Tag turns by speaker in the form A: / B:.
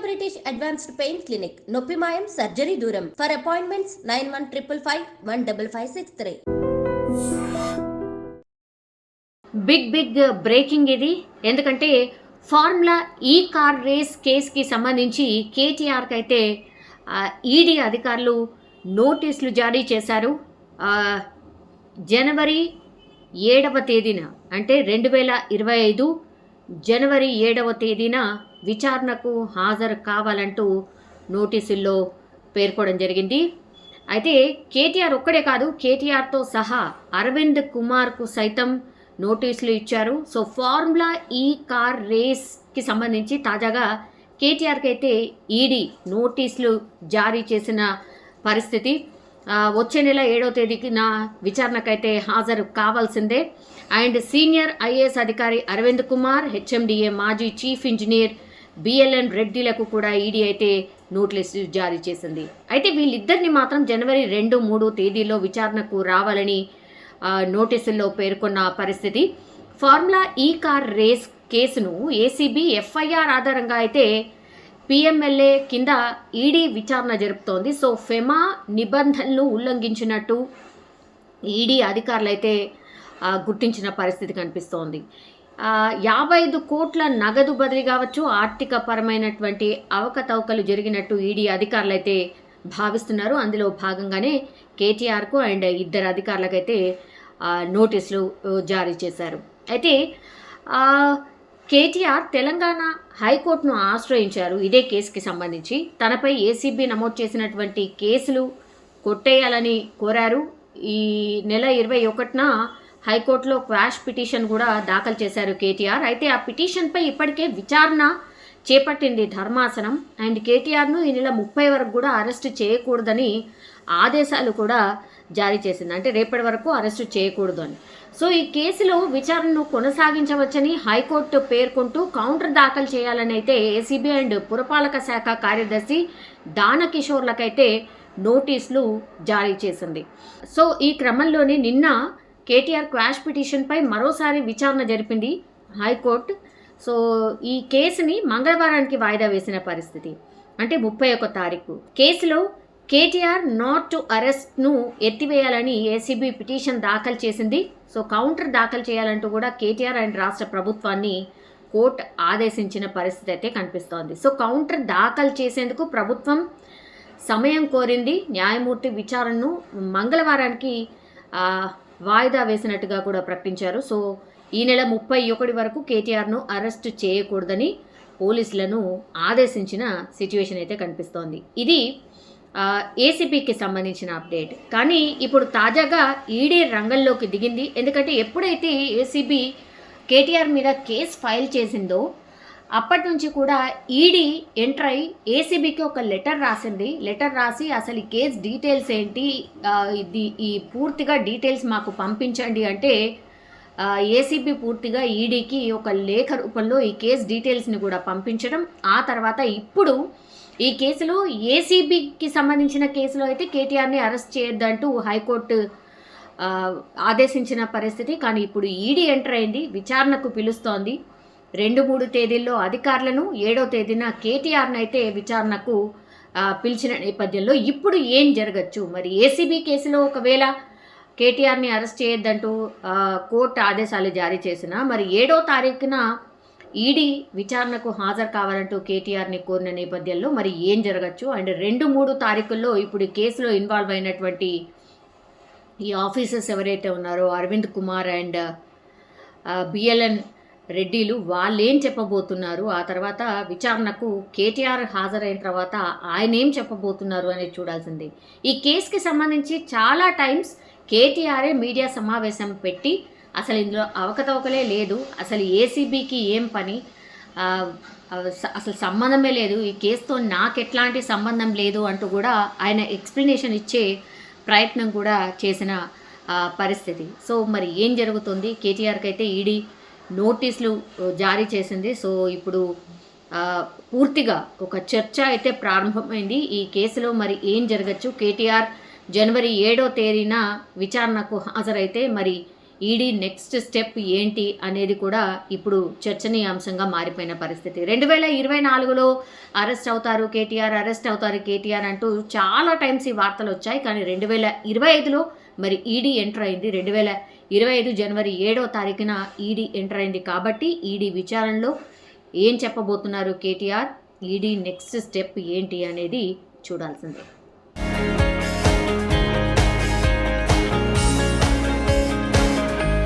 A: British advanced pain clinic, నొప్పి మాయం, surgery దూరం. For appointments 9155515563.
B: బిగ్ బ్రేకింగ్ ఇది. ఎందుకంటే ఫార్ములా ఈ కార్ రేస్ కేసుకి సంబంధించి కేటీఆర్కి అయితే ఈడీ అధికారులు నోటీసులు జారీ చేశారు. జనవరి 7వ తేదీన అంటే 2025 జనవరి 7వ తేదీన విచారణకు హాజరు కావాలంటూ నోటీసుల్లో పేర్కొనడం జరిగింది. అయితే కేటీఆర్ ఒక్కడే కాదు, కేటీఆర్తో సహా అరవింద్ కుమార్కు సైతం నోటీసులు ఇచ్చారు. సో ఫార్ములా ఈ కార్ రేస్కి సంబంధించి తాజాగా కేటీఆర్కి అయితే ఈడీ నోటీసులు జారీ చేసిన పరిస్థితి. వచ్చే నెల 7వ తేదీన విచారణకైతే హాజరు కావాల్సిందే. అండ్ సీనియర్ ఐఏఎస్ అధికారి అరవింద్ కుమార్, హెచ్ఎండిఏ మాజీ చీఫ్ ఇంజనీర్ బిఎల్ఎన్ రెడ్డిలకు కూడా ఈడీ అయితే నోటీసు జారీ చేసింది. అయితే వీళ్ళిద్దరిని మాత్రం జనవరి 2, 3 తేదీల్లో విచారణకు రావాలని నోటీసుల్లో పేర్కొన్న పరిస్థితి. ఫార్ములా ఈ కార్ రేస్ కేసును ఏసీబీ ఎఫ్ఐఆర్ ఆధారంగా అయితే పిఎంఎల్ఏ కింద ఈడీ విచారణ జరుపుతోంది. సో ఫెమా నిబంధనలు ఉల్లంఘించినట్టు ఈడీ అధికారులు అయితే గుర్తించిన పరిస్థితి కనిపిస్తోంది. 55 కోట్ల నగదు బదిలీ కావచ్చు, ఆర్థిక పరమైనటువంటి అవకతవకలు జరిగినట్టు ఈడీ అధికారులు అయితే భావిస్తున్నారు. అందులో భాగంగానే కేటీఆర్కు అండ్ ఇద్దరు అధికారులకైతే నోటీసులు జారీ చేశారు. అయితే కేటీఆర్ తెలంగాణ హైకోర్టును ఆశ్రయించారు ఇదే కేసుకి సంబంధించి. తనపై ఏసీబీ నమోదు చేసినటువంటి కేసులు కొట్టేయాలని కోరారు. ఈ నెల 21న హైకోర్టులో క్వాష్ పిటిషన్ కూడా దాఖలు చేశారు కేటీఆర్. అయితే ఆ పిటిషన్పై ఇప్పటికే విచారణ చేపట్టింది ధర్మాసనం. అండ్ కేటీఆర్ను ఈ నెల 30 వరకు కూడా అరెస్టు చేయకూడదని ఆదేశాలు కూడా జారీ చేసింది. అంటే రేపటి వరకు అరెస్టు చేయకూడదు అని. సో ఈ కేసులో విచారణను కొనసాగించవచ్చని హైకోర్టు పేర్కొంటూ కౌంటర్ దాఖలు చేయాలని అయితే ఏసీబీ అండ్ పురపాలక శాఖ కార్యదర్శి దానకిషోర్లకైతే నోటీసులు జారీ చేసింది. సో ఈ క్రమంలోనే నిన్న కేటీఆర్ క్వాష్ పిటిషన్పై మరోసారి విచారణ జరిపింది హైకోర్టు. సో ఈ కేసుని మంగళవారానికి వాయిదా వేసిన పరిస్థితి, అంటే 31వ తారీఖు. కేసులో కేటీఆర్ నాట్ టు అరెస్ట్ను ఎత్తివేయాలని ఏసీబీ పిటిషన్ దాఖలు చేసింది. సో కౌంటర్ దాఖలు చేయాలంటూ కూడా కేటీఆర్ అండ్ రాష్ట్ర ప్రభుత్వాన్ని కోర్టు ఆదేశించిన పరిస్థితి అయితే కనిపిస్తోంది. సో కౌంటర్ దాఖలు చేసేందుకు ప్రభుత్వం సమయం కోరింది. న్యాయమూర్తి విచారణను మంగళవారానికి వాయిదా వేసినట్టుగా కూడా ప్రకటించారు. సో ఈ నెల 31 వరకు కేటీఆర్ను అరెస్టు చేయకూడదని పోలీసులను ఆదేశించిన సిచ్యువేషన్ అయితే కనిపిస్తోంది. ఇది ఏసీబీకి సంబంధించిన అప్డేట్. కానీ ఇప్పుడు తాజాగా ఈడీ రంగంలోకి దిగింది. ఎందుకంటే ఎప్పుడైతే ఏసీబీ కేటీఆర్ మీద కేసు ఫైల్ చేసిందో అప్పటి నుంచి కూడా ఈడీ ఎంటర్ అయి ఏసీబీకి ఒక లెటర్ రాసింది. లెటర్ రాసి అసలు ఈ కేసు డీటెయిల్స్ ఏంటి, ఈ పూర్తిగా డీటెయిల్స్ మాకు పంపించండి అంటే ఏసీబీ పూర్తిగా ఈడీకి ఒక లేఖ రూపంలో ఈ కేసు డీటెయిల్స్ని కూడా పంపించడం. ఆ తర్వాత ఇప్పుడు ఈ కేసులో ఏసీబీకి సంబంధించిన కేసులో అయితే కేటీఆర్ని అరెస్ట్ చేయొద్దంటూ హైకోర్టు ఆదేశించిన పరిస్థితి. కానీ ఇప్పుడు ఈడీ ఎంటర్ అయింది, విచారణకు పిలుస్తోంది. 2-3 తేదీల్లో అధికారులను, 7వ తేదీన కేటీఆర్ని అయితే విచారణకు పిలిచిన నేపథ్యంలో ఇప్పుడు ఏం జరగచ్చు? మరి ఏసీబీ కేసులో ఒకవేళ కేటీఆర్ని అరెస్ట్ చేయొద్దంటూ కోర్టు ఆదేశాలు జారీ చేసినా మరి 7వ తారీఖున ఈడీ విచారణకు హాజరు కావాలంటూ కేటీఆర్ని కోరిన నేపథ్యంలో మరి ఏం జరగచ్చు? అండ్ 2-3 తారీఖుల్లో ఇప్పుడు కేసులో ఇన్వాల్వ్ అయినటువంటి ఈ ఆఫీసర్స్ ఎవరైతే ఉన్నారో అరవింద్ కుమార్ అండ్ బిఎల్ఎన్ రెడ్డిలు వాళ్ళేం చెప్పబోతున్నారు, ఆ తర్వాత విచారణకు కేటీఆర్ హాజరైన తర్వాత ఆయన ఏం చెప్పబోతున్నారు అనేది చూడాల్సింది. ఈ కేసుకి సంబంధించి చాలా టైమ్స్ కేటీఆరే మీడియా సమావేశం పెట్టి అసలు ఇందులో అవకతవకలే లేదు, అసలు ఏసీబీకి ఏం పని, అసలు సంబంధమే లేదు, ఈ కేసుతో నాకు ఎట్లాంటి సంబంధం లేదు అంటూ కూడా ఆయన ఎక్స్ప్లెనేషన్ ఇచ్చే ప్రయత్నం కూడా చేసిన పరిస్థితి. సో మరి ఏం జరుగుతుంది? కేటీఆర్కి అయితే ఈడీ నోటీసులు జారీ చేసింది. సో ఇప్పుడు పూర్తిగా ఒక చర్చ అయితే ప్రారంభమైంది ఈ కేసులో. మరి ఏం జరగచ్చు? కేటీఆర్ జనవరి 7వ తేదీన విచారణకు హాజరైతే మరి ఈడీ నెక్స్ట్ స్టెప్ ఏంటి అనేది కూడా ఇప్పుడు చర్చనీయాంశంగా మారిపోయిన పరిస్థితి. 2024లో అరెస్ట్ అవుతారు కేటీఆర్ అంటూ చాలా టైమ్స్ ఈ వార్తలు వచ్చాయి. కానీ 2025లో మరి ఈడీ ఎంటర్ అయింది. 2025 జనవరి 7వ తారీఖున ఈడీ ఎంటర్ అయింది. కాబట్టి ఈడీ విచారణలో ఏం చెప్పబోతున్నారు కేటీఆర్, ఈడీ నెక్స్ట్ స్టెప్ ఏంటి అనేది చూడాల్సిందే.